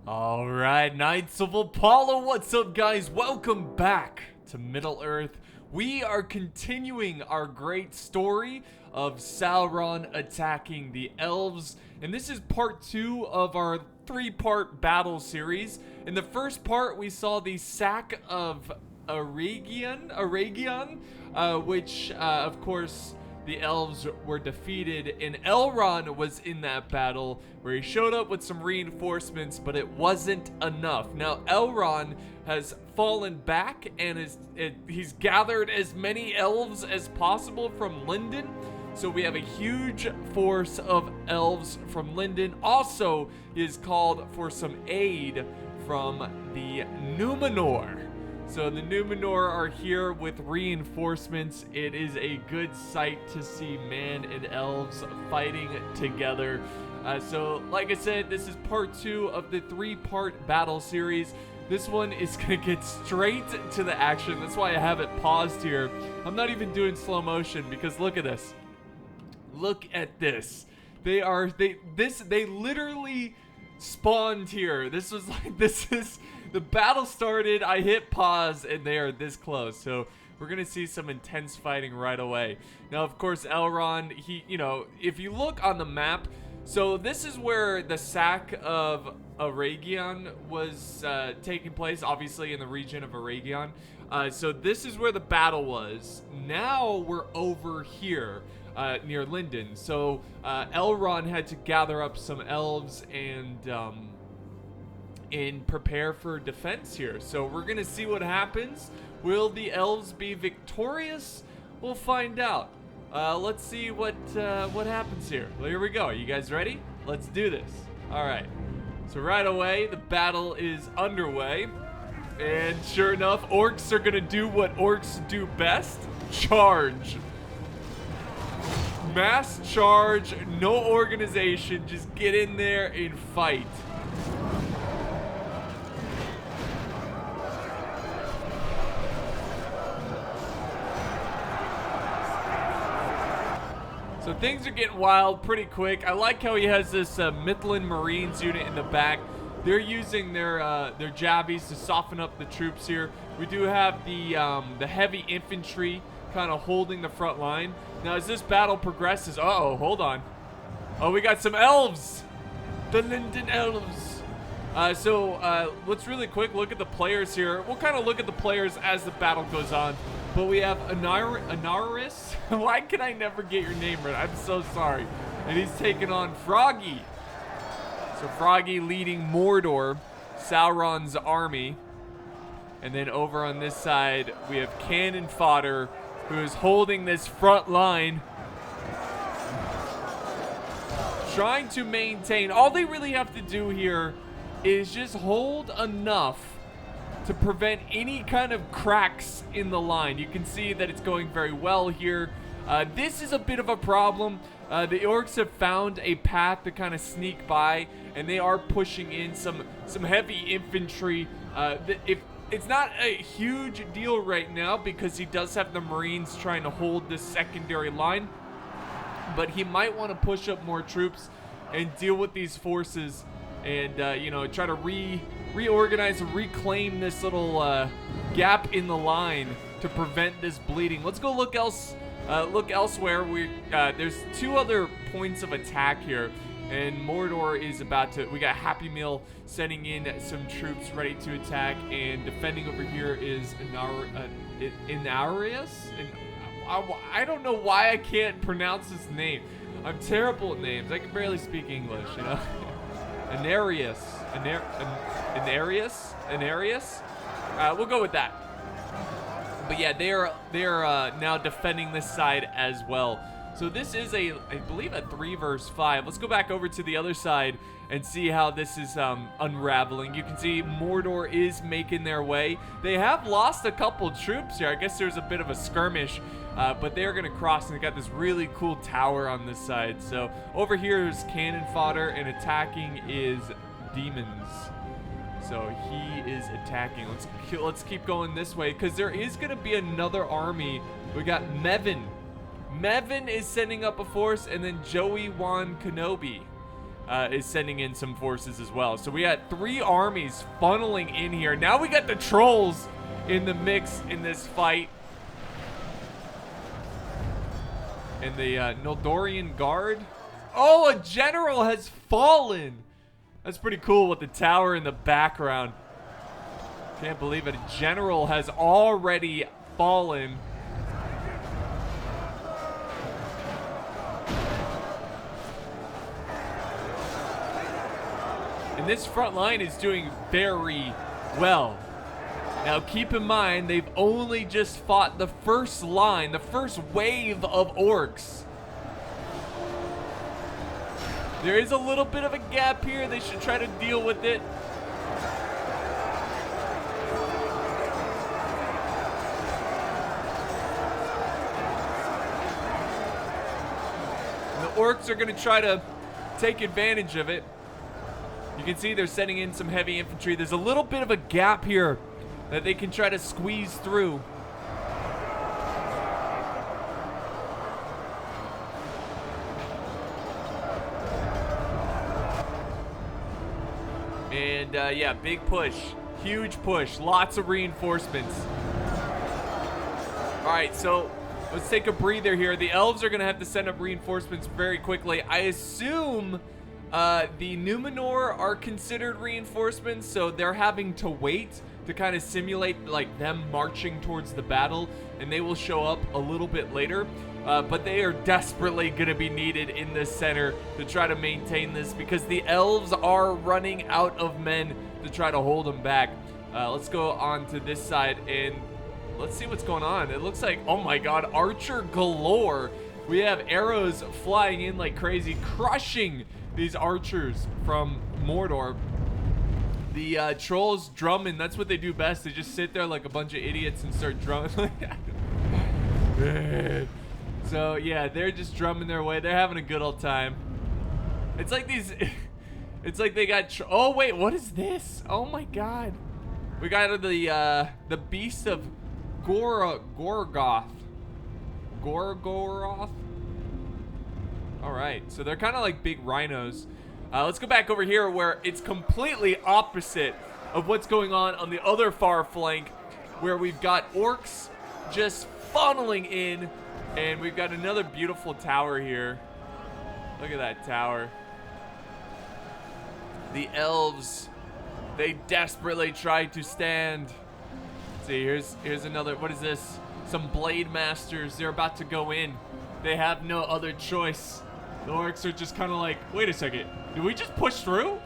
All right, Knights of Apollo, what's up, guys? Welcome back to Middle-earth. We are continuing our great story of Sauron attacking the elves, and this is part 2 of our 3-part battle series. In the first part, we saw the sack of Aragion, which, of course, the elves were defeated, and Elrond was in that battle where he showed up with some reinforcements, but it wasn't enough. Now Elrond has fallen back and he's gathered as many elves as possible from Lindon. So we have a huge force of elves from Lindon. Also, he is called for some aid from the Numenor. So the Numenor are here with reinforcements. It is a good sight to see man and elves fighting together. So like I said, this is part 2 of the 3-part battle series. This one is gonna get straight to the action. That's why I have it paused here. I'm not even doing slow motion because look at this. Look at this. They literally spawned here. The battle started, I hit pause, and they are this close. So we're going to see some intense fighting right away. Now, of course, Elrond, if you look on the map, so this is where the sack of Aragion was taking place, obviously in the region of Aragion. So this is where the battle was. Now we're over here near Lindon. So Elrond had to gather up some elves and prepare for defense here. So we're gonna see what happens. Will the elves be victorious? We'll find out. Let's see what happens here. Well, here we go. Are you guys ready? Let's do this. All right. So right away, the battle is underway, and sure enough, orcs are gonna do what orcs do best: charge. Mass charge. No organization. Just get in there and fight. So things are getting wild pretty quick. I like how he has this Midland Marines unit in the back. They're using their jabbies to soften up the troops here. We do have the heavy infantry kind of holding the front line. Now as this battle progresses, hold on. Oh, we got some elves. The Lindon elves. Let's really quick look at the players here. We'll kind of look at the players as the battle goes on. But we have Anaris. Why can I never get your name right? I'm so sorry. And he's taking on Froggy. So Froggy leading Mordor, Sauron's army. And then over on this side, we have Cannon Fodder, who is holding this front line. Trying to maintain. All they really have to do here is just hold enough to prevent any kind of cracks in the line. You can see that it's going very well here. This is a bit of a problem. The orcs have found a path to kind of sneak by, and they are pushing in some heavy infantry. It's not a huge deal right now because he does have the Marines trying to hold this secondary line, but he might want to push up more troops and deal with these forces and try to reorganize and reclaim this little gap in the line to prevent this bleeding. Let's go look elsewhere. There's 2 other points of attack here, and Mordor is about to. We got Happy Meal sending in some troops ready to attack, and defending over here is Inarius. And I don't know why I can't pronounce his name. I'm terrible at names. I can barely speak English, you know. Anarius. We'll go with that. But yeah, they are now defending this side as well. So this is I believe a 3 versus 5. Let's go back over to the other side and see how this is unraveling. You can see Mordor is making their way. They have lost a couple troops here. I guess there's a bit of a skirmish, but they're going to cross, and they got this really cool tower on this side. So over here is Cannon Fodder, and attacking is Demons. So he is attacking. Let's keep going this way, because there is going to be another army. We got Mevin. Mevin is sending up a force, and then Joey Wan Kenobi. is sending in some forces as well. So we got 3 armies funneling in here. Now we got the trolls in the mix in this fight. And the Noldorian Guard. Oh, a general has fallen. That's pretty cool with the tower in the background. Can't believe it. A general has already fallen. And this front line is doing very well. Now keep in mind, they've only just fought the first line, the first wave of orcs. There is a little bit of a gap here. They should try to deal with it. And the orcs are going to try to take advantage of it. You can see they're sending in some heavy infantry. There's a little bit of a gap here that they can try to squeeze through. And yeah, big push, huge push, lots of reinforcements. All right, so let's take a breather here. The elves are gonna have to send up reinforcements very quickly. I assume the Numenor are considered reinforcements, so they're having to wait to kind of simulate like them marching towards the battle, and they will show up a little bit later. But they are desperately going to be needed in this center to try to maintain this, because the elves are running out of men to try to hold them back. Let's go on to this side and let's see what's going on. It looks like, oh my god, archer galore. We have arrows flying in like crazy, crushing these archers from Mordor. The trolls drumming, that's what they do best. They just sit there like a bunch of idiots and start drumming. So yeah, they're just drumming their way. They're having a good old time. It's like these, it's like they got, oh wait, what is this? Oh my god. We got the beast of Gorgoroth. Gorgoroth? Alright, so they're kind of like big rhinos. Let's go back over here where it's completely opposite of what's going on the other far flank, where we've got orcs just funneling in, and we've got another beautiful tower here. Look at that tower. The elves, they desperately try to stand. Let's see, here's another, what is this? Some blade masters, they're about to go in. They have no other choice. The orcs are just kind of like, wait a second, did we just push through?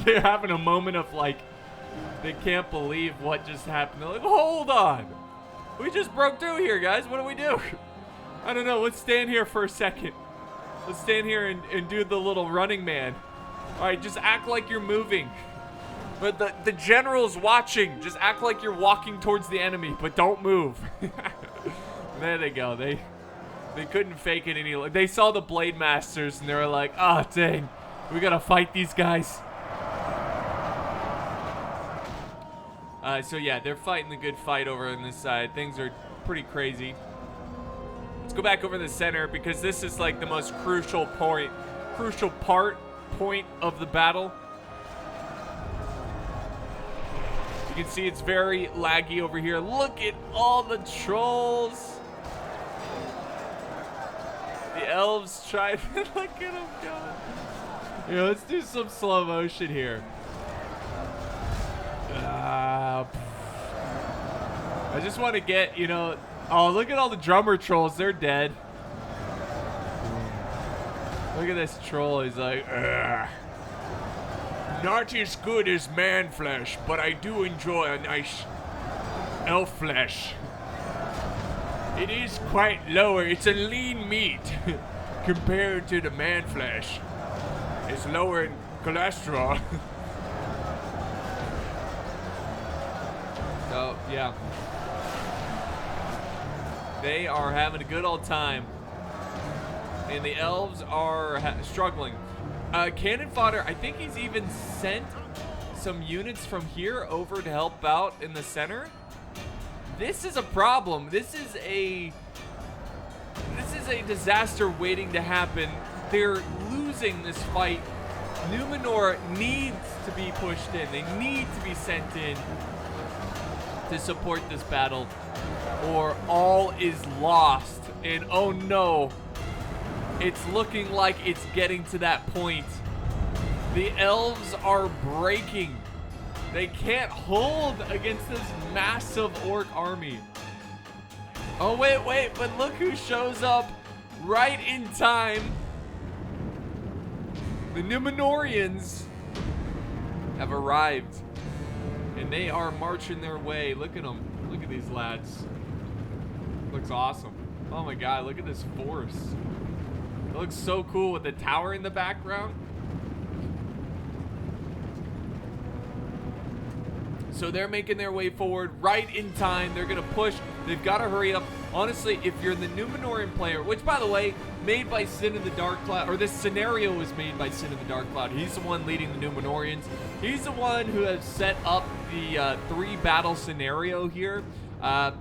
They're having a moment of like, they can't believe what just happened. They're like, hold on. We just broke through here, guys. What do we do? I don't know. Let's stand here for a second. Let's stand here and do the little running man. All right, just act like you're moving. But the general's watching. Just act like you're walking towards the enemy, but don't move. There they go. They couldn't fake it any. They saw the blade masters and they were like, oh, dang. We got to fight these guys. So yeah, they're fighting the good fight over on this side. Things are pretty crazy. Let's go back over to the center, because this is like the most crucial point of the battle. You can see it's very laggy over here. Look at all the trolls. The elves try to look at them go. Yeah, let's do some slow motion here. I just want to get, you know, oh, look at all the drummer trolls. They're dead. Look at this troll. He's like, ugh. Not as good as man flesh, but I do enjoy a nice elf flesh. It is quite lower. It's a lean meat compared to the man flesh. It's lower in cholesterol. So, yeah. They are having a good old time. And the elves are struggling. Cannon fodder, I think he's even sent some units from here over to help out in the center. This is a problem. This is a disaster waiting to happen. They're losing this fight Numenor needs to be pushed in. They need to be sent in to support this battle, or all is lost. And oh no, it's looking like it's getting to that point. The elves are breaking. They can't hold against this massive orc army. Oh wait, but look who shows up right in time. The Numenorians have arrived, and they are marching their way. Look at them. Look at these lads. Looks awesome. Oh my god, look at this force. It looks so cool with the tower in the background. So they're making their way forward right in time. They're gonna push. They've got to hurry up. Honestly, if you're the Numenorian player, which by the way, made by Sin in the Dark Cloud, or this scenario was made by Sin in the Dark Cloud. He's the one leading the Numenorians. He's the one who has set up the 3-battle scenario here.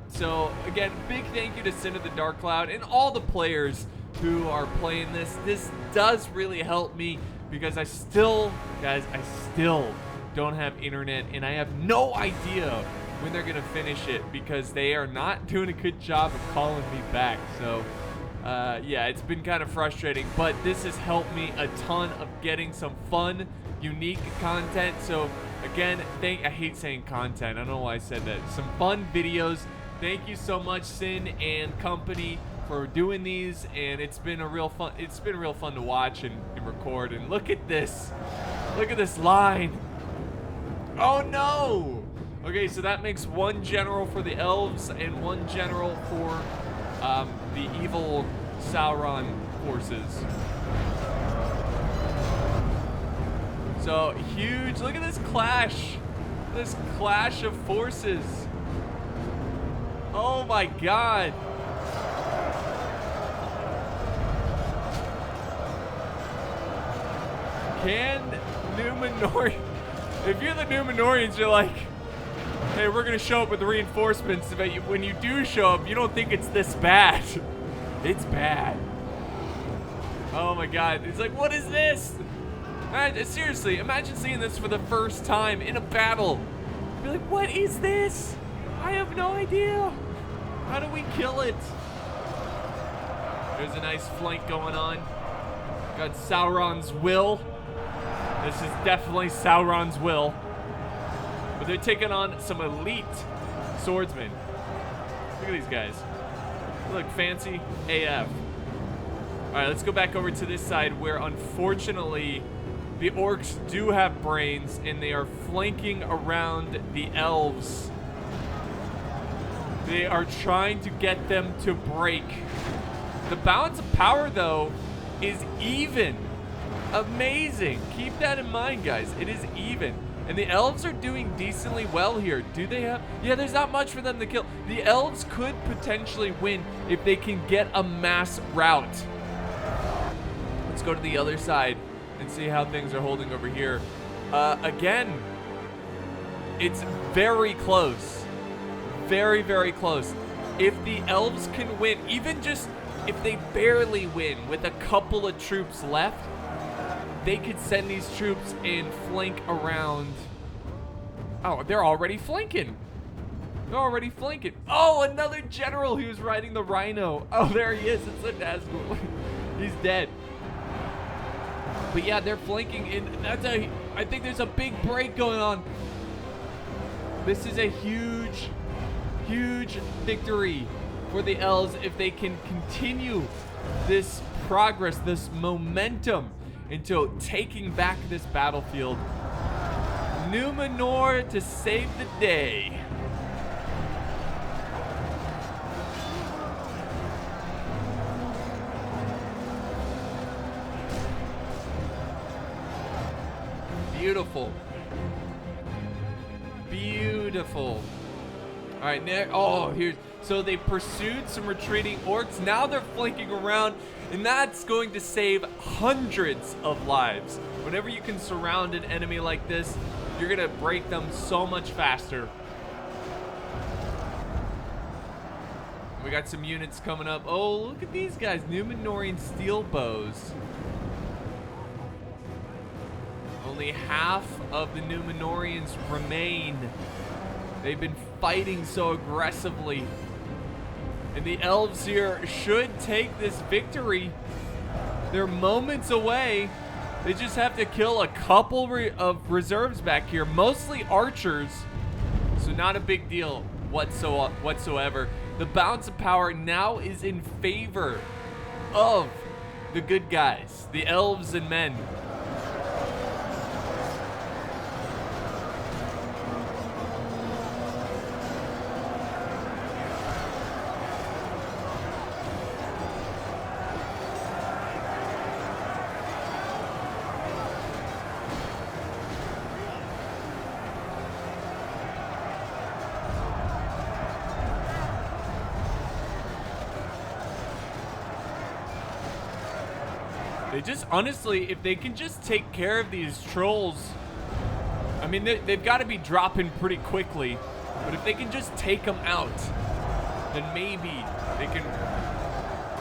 So again, big thank you to Sin of the Dark Cloud and all the players who are playing this. This does really help me because I still don't have internet, and I have no idea when they're gonna finish it because they are not doing a good job of calling me back. So yeah, it's been kind of frustrating, but this has helped me a ton of getting some fun, unique content. So again, I hate saying content. I don't know why I said that. Some fun videos. Thank you so much, Sin and company, for doing these, and it's been real fun to watch and record. And look at this line. Oh no! Okay, so that makes one general for the elves and one general for the evil Sauron forces. So huge, look at this clash of forces. Oh my god. Can Numenor, if you're the Numenorians, you're like, hey, we're gonna show up with reinforcements, but when you do show up, you don't think it's this bad. It's bad. Oh my god, it's like, what is this? Seriously, imagine seeing this for the first time in a battle. You're like, what is this? I have no idea. How do we kill it? There's a nice flank going on. Got Sauron's will. This is definitely Sauron's will. But they're taking on some elite swordsmen. Look at these guys. They look fancy AF. Alright, let's go back over to this side where unfortunately the orcs do have brains and they are flanking around the elves. They are trying to get them to break. The balance of power though is even. Amazing. Keep that in mind, guys. It is even. And the elves are doing decently well here. Do they have... Yeah, there's not much for them to kill. The elves could potentially win if they can get a mass rout. Let's go to the other side and see how things are holding over here. Again, it's very close. Very, very close. If the elves can win, even just if they barely win with a couple of troops left, they could send these troops and flank around. Oh, they're already flanking. They're already flanking. Oh, another general who's riding the rhino. Oh, there he is. It's a Nazgul. He's dead. But yeah, they're flanking, and I think there's a big break going on. This is a huge, huge victory for the elves if they can continue this progress, this momentum into taking back this battlefield. Numenor to save the day. Beautiful. Beautiful. All right, here's... So they pursued some retreating orcs. Now they're flanking around, and that's going to save hundreds of lives. Whenever you can surround an enemy like this, you're gonna break them so much faster. We got some units coming up. Oh, look at these guys, Numenorian steel bows. only half of the Numenorians remain. They've been fighting so aggressively. And the elves here should take this victory. They're moments away. They just have to kill a couple of reserves back here, mostly archers. So not a big deal whatsoever. The balance of power now is in favor of the good guys, the elves and men. They just, honestly, if they can just take care of these trolls, I mean, they've got to be dropping pretty quickly, but if they can just take them out, then maybe they can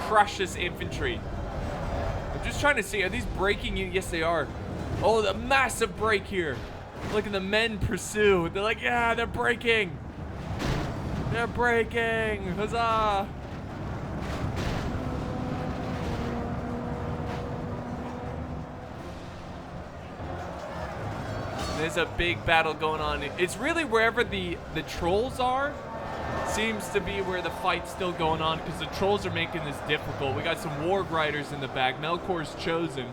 crush this infantry. I'm just trying to see, are these breaking? Yes, they are. Oh, the massive break here. Look at the men pursue. They're like, yeah, they're breaking. They're breaking. Huzzah. There's a big battle going on. It's really wherever the trolls are, seems to be where the fight's still going on, because the trolls are making this difficult. We got some warg riders in the back. Melkor's chosen.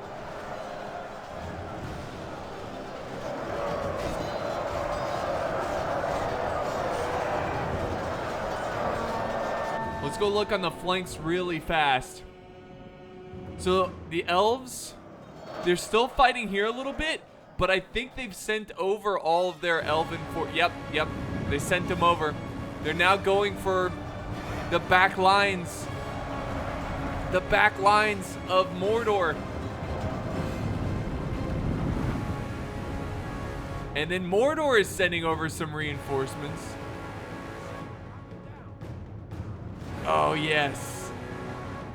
Let's go look on the flanks really fast. So the elves, they're still fighting here a little bit, but I think they've sent over all of their elven Yep, they sent them over. They're now going for the back lines. The back lines of Mordor. And then Mordor is sending over some reinforcements. Oh, yes.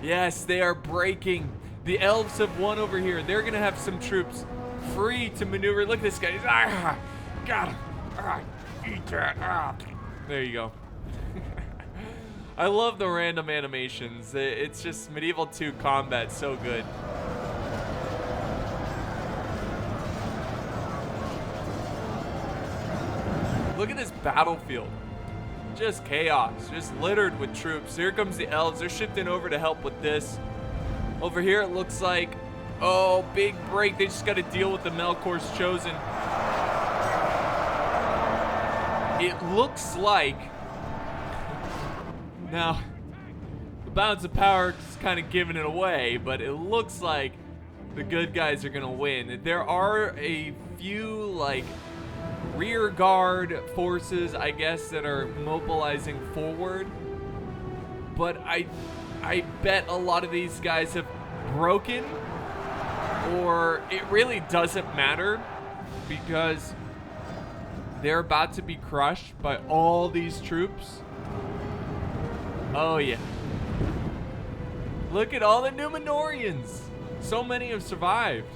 Yes, they are breaking. The elves have won over here. They're going to have some troops free to maneuver. Look at this guy. Got him. Eat that. There you go. I love the random animations. It's just Medieval 2 combat, so good. Look at this battlefield. Just chaos, just littered with troops. Here comes the elves. They're shifting over to help with this. Over here it looks like, oh, big break. They just got to deal with the Melkor's chosen. It looks like, now the balance of power is kind of giving it away, but it looks like the good guys are gonna win. There are a few like rear guard forces, I guess, that are mobilizing forward, but I bet a lot of these guys have broken, or it really doesn't matter because they're about to be crushed by all these troops. Oh yeah. Look at all the Numenorians. So many have survived.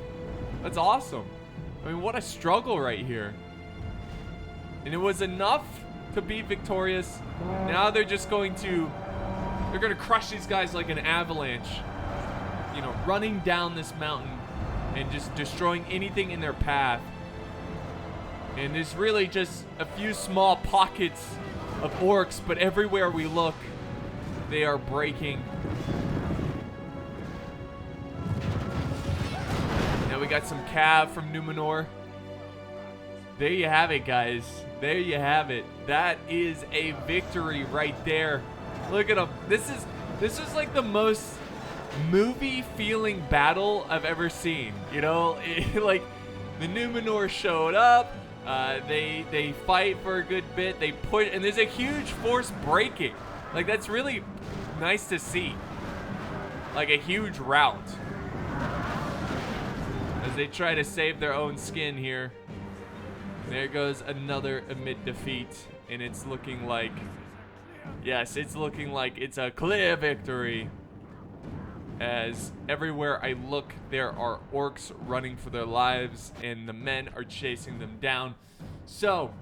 That's awesome. I mean, what a struggle right here. And it was enough to be victorious. Now they're just going to, they're going to crush these guys like an avalanche. You know, running down this mountain and just destroying anything in their path. And there's really just a few small pockets of orcs, but everywhere we look, they are breaking. Now we got some cav from Numenor. There you have it, guys. There you have it. That is a victory right there. Look at them. This is like the most movie-feeling battle I've ever seen. You know, like the Numenor showed up. They fight for a good bit. They put, and there's a huge force breaking. Like, that's really nice to see. Like a huge rout as they try to save their own skin here. There goes another amid defeat, and it's looking like, yes, it's looking like it's a clear victory. as everywhere I look, there are orcs running for their lives, and the men are chasing them down. So,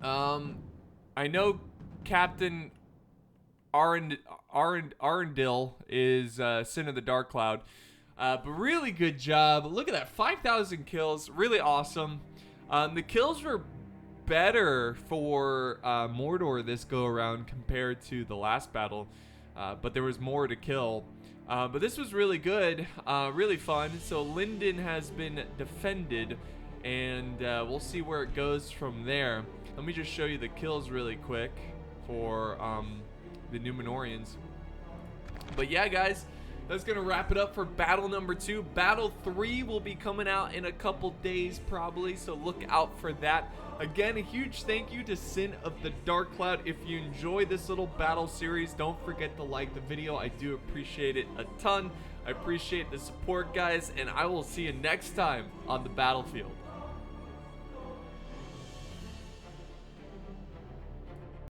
I know Captain Arundel is Sin of the Dark Cloud, but really good job. Look at that, 5,000 kills, really awesome. The kills were better for Mordor this go around compared to the last battle, but there was more to kill. But this was really good, really fun. So Lindon has been defended, and we'll see where it goes from there. Let me just show you the kills really quick for the Numenorians. But yeah, guys, that's gonna wrap it up for battle number 2. Battle 3 will be coming out in a couple days probably, so look out for that. Again, a huge thank you to Sin of the Dark Cloud. If you enjoy this little battle series, don't forget to like the video. I do appreciate it a ton. I appreciate the support, guys, and I will see you next time on the battlefield.